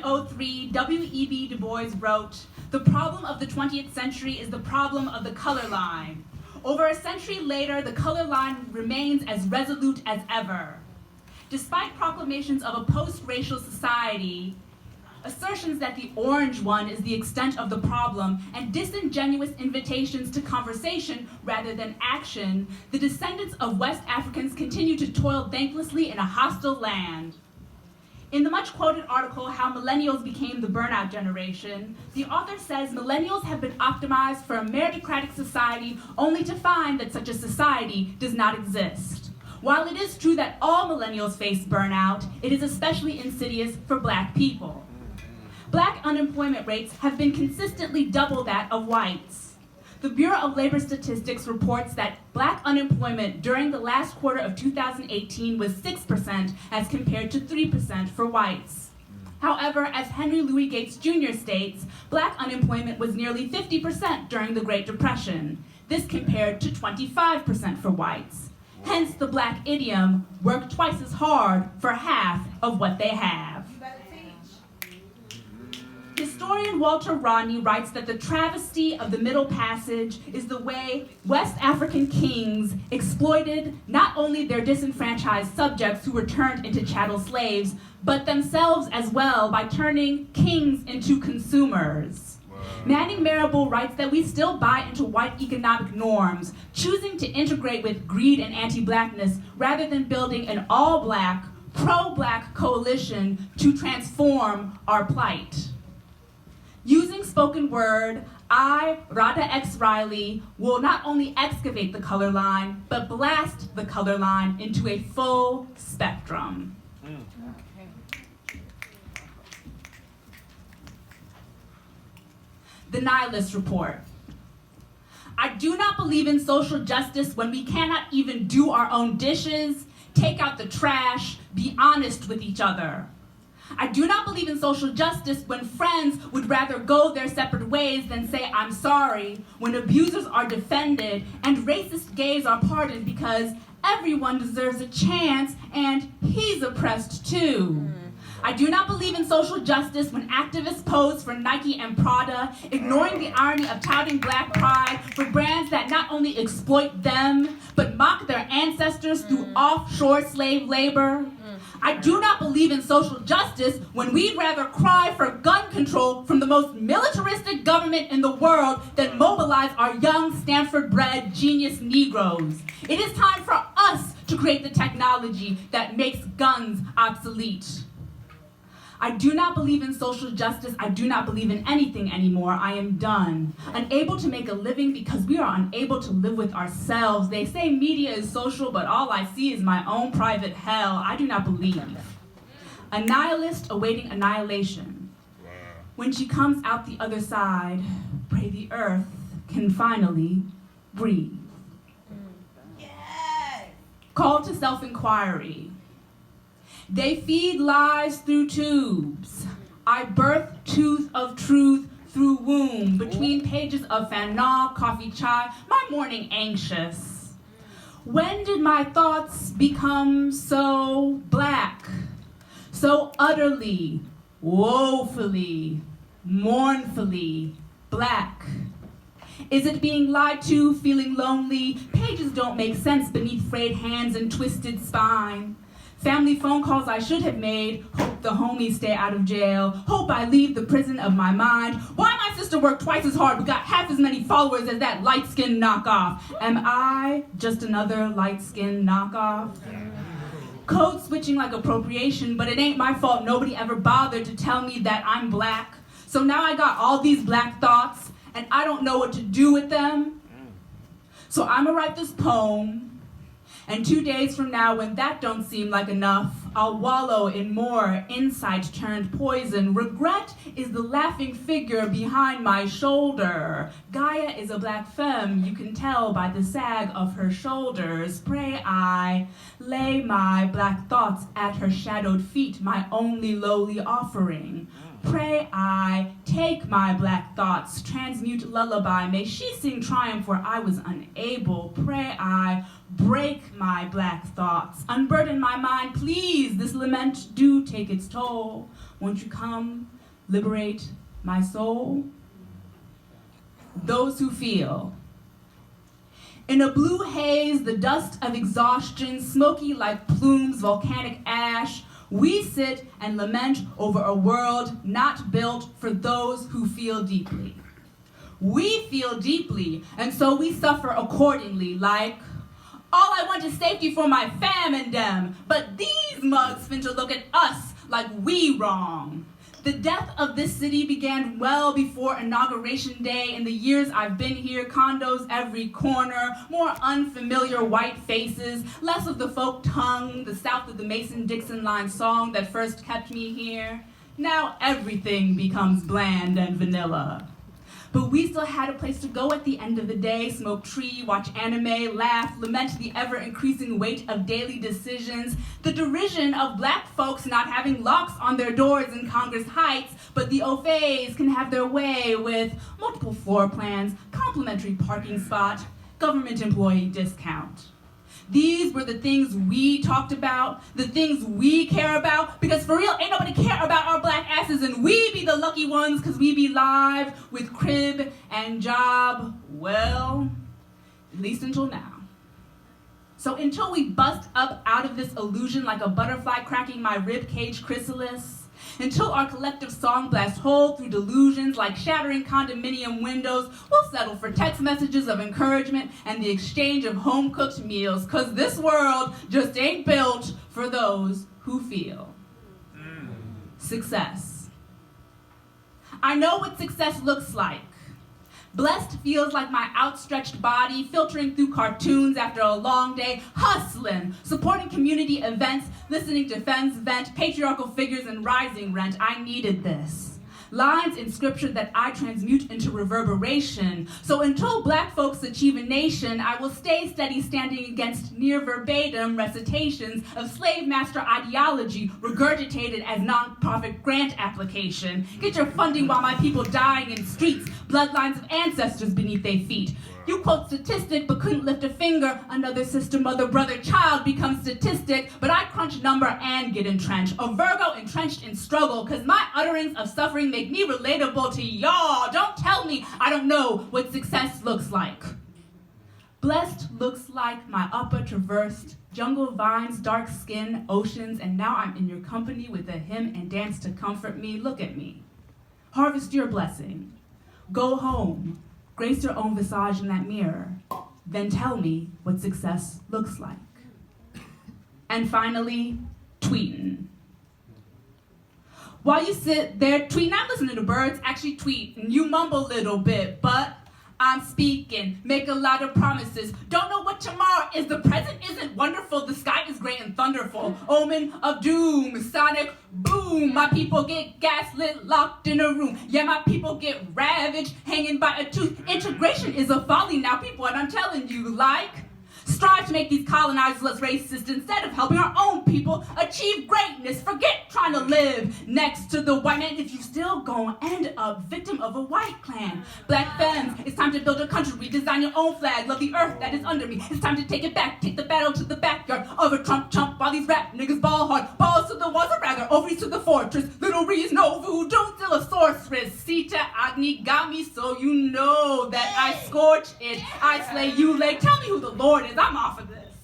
1803, W.E.B. Du Bois wrote, "The problem of the 20th century is the problem of the color line. Over a century later, the color line remains as resolute as ever. Despite proclamations of a post-racial society, assertions that the orange one is the extent of the problem, and disingenuous invitations to conversation rather than action, the descendants of West Africans continue to toil thanklessly in a hostile land." In the much-quoted article, How Millennials Became the Burnout Generation, the author says millennials have been optimized for a meritocratic society only to find that such a society does not exist. While it is true that all millennials face burnout, it is especially insidious for Black people. Black unemployment rates have been consistently double that of whites. The Bureau of Labor Statistics reports that Black unemployment during the last quarter of 2018 was 6% as compared to 3% for whites. However, as Henry Louis Gates Jr. states, Black unemployment was nearly 50% during the Great Depression. This compared to 25% for whites. Hence the Black idiom, work twice as hard for half of what they have. Historian Walter Rodney writes that the travesty of the Middle Passage is the way West African kings exploited not only their disenfranchised subjects who were turned into chattel slaves, but themselves as well by turning kings into consumers. Wow. Manning Marable writes that we still buy into white economic norms, choosing to integrate with greed and anti-Blackness rather than building an all-Black, pro-Black coalition to transform our plight. Using spoken word, I, Rada X. Riley, will not only excavate the color line, but blast the color line into a full spectrum. The Nihilist Report. I do not believe in social justice when we cannot even do our own dishes, take out the trash, be honest with each other. I do not believe in social justice when friends would rather go their separate ways than say I'm sorry, when abusers are defended and racist gays are pardoned because everyone deserves a chance and he's oppressed too. I do not believe in social justice when activists pose for Nike and Prada, ignoring the irony of touting Black pride for brands that not only exploit them, but mock their ancestors through offshore slave labor. I do not believe in social justice when we'd rather cry for gun control from the most militaristic government in the world than mobilize our young Stanford-bred genius Negroes. It is time for us to create the technology that makes guns obsolete. I do not believe in social justice. I do not believe in anything anymore. I am done. Unable to make a living because we are unable to live with ourselves. They say media is social, but all I see is my own private hell. I do not believe. A nihilist awaiting annihilation. When she comes out the other side, pray the earth can finally breathe. Yes. Call to self-inquiry. They feed lies through tubes. I birth tooth of truth through womb, between pages of Fanon, coffee chai, my morning anxious. When did my thoughts become so Black, so utterly, woefully, mournfully Black? Is it being lied to, feeling lonely? Pages don't make sense beneath frayed hands and twisted spine. Family phone calls I should have made, hope the homies stay out of jail, hope I leave the prison of my mind. Why my sister worked twice as hard but got half as many followers as that light-skinned knockoff? Am I just another light-skinned knockoff? Code switching like appropriation, but it ain't my fault nobody ever bothered to tell me that I'm Black. So now I got all these Black thoughts, and I don't know what to do with them. So I'ma write this poem, and 2 days from now, when that don't seem like enough, I'll wallow in more insight turned poison. Regret is the laughing figure behind my shoulder. Gaia is a Black femme, you can tell by the sag of her shoulders. Pray I lay my Black thoughts at her shadowed feet, my only lowly offering. Pray I take my Black thoughts, transmute lullaby. May she sing triumph where I was unable. Pray I break my Black thoughts, unburden my mind. Please, this lament do take its toll. Won't you come liberate my soul? Those who feel. In a blue haze, the dust of exhaustion, smoky like plumes, volcanic ash, we sit and lament over a world not built for those who feel deeply. We feel deeply, and so we suffer accordingly, like, all I want is safety for my fam and them, but these mugs finna look at us like we wrong. The death of this city began well before Inauguration Day. In the years I've been here, condos every corner, more unfamiliar white faces, less of the folk tongue, the south of the Mason-Dixon line song that first kept me here. Now everything becomes bland and vanilla. But we still had a place to go at the end of the day, smoke tree, watch anime, laugh, lament the ever-increasing weight of daily decisions, the derision of black folks not having locks on their doors in Congress Heights, but the Ofays can have their way with multiple floor plans, complimentary parking spot, government employee discount. These were the things we talked about, the things we care about, because for real, ain't nobody care about our black asses, and we be the lucky ones because we be live with crib and job, well, at least until now. So until we bust up out of this illusion like a butterfly cracking my rib cage chrysalis, until our collective song blasts hole through delusions like shattering condominium windows, we'll settle for text messages of encouragement and the exchange of home-cooked meals, because this world just ain't built for those who feel. Success. I know what success looks like. Blessed feels like my outstretched body, filtering through cartoons after a long day, hustling, supporting community events, listening to femmes vent, patriarchal figures, and rising rent. I needed this. Lines in scripture that I transmute into reverberation. So until black folks achieve a nation, I will stay steady standing against near verbatim recitations of slave master ideology regurgitated as nonprofit grant application. Get your funding while my people dying in streets, bloodlines of ancestors beneath their feet. You quote statistic but couldn't lift a finger. Another sister, mother, brother, child becomes statistic, but I crunch number and get entrenched. A Virgo entrenched in struggle, cause my utterings of suffering make me relatable to y'all. Don't tell me I don't know what success looks like. Blessed looks like my upper traversed, jungle vines, dark skin, oceans, and now I'm in your company with a hymn and dance to comfort me. Look at me. Harvest your blessing. Go home. Grace your own visage in that mirror. Then tell me what success looks like. And finally, tweeting. While you sit there tweeting, I'm listening to birds actually tweet, and you mumble a little bit, but I'm speaking, make a lot of promises. Don't know what tomorrow is. The present isn't wonderful. The sky is gray and thunderful. Omen of doom, sonic boom. My people get gaslit, locked in a room. Yeah, my people get ravaged, hanging by a tooth. Integration is a folly now, people, and I'm telling you, like, strive to make these colonizers less racist instead of helping our own people achieve greatness. Forget trying to live next to the white man if you still gonna end up victim of a white clan. Black femmes, it's time to build a country, redesign your own flag, love the earth that is under me. It's time to take it back, take the battle to the backyard of a Trump chump while these rap niggas ball hard. Balls to the walls, or rather ovaries to the fortress. Little Reese, no voodoo, still a sorceress. Sita Agni got me, so you know that I scorch it. I slay you, lay. Tell me who the Lord is. I'm off of this.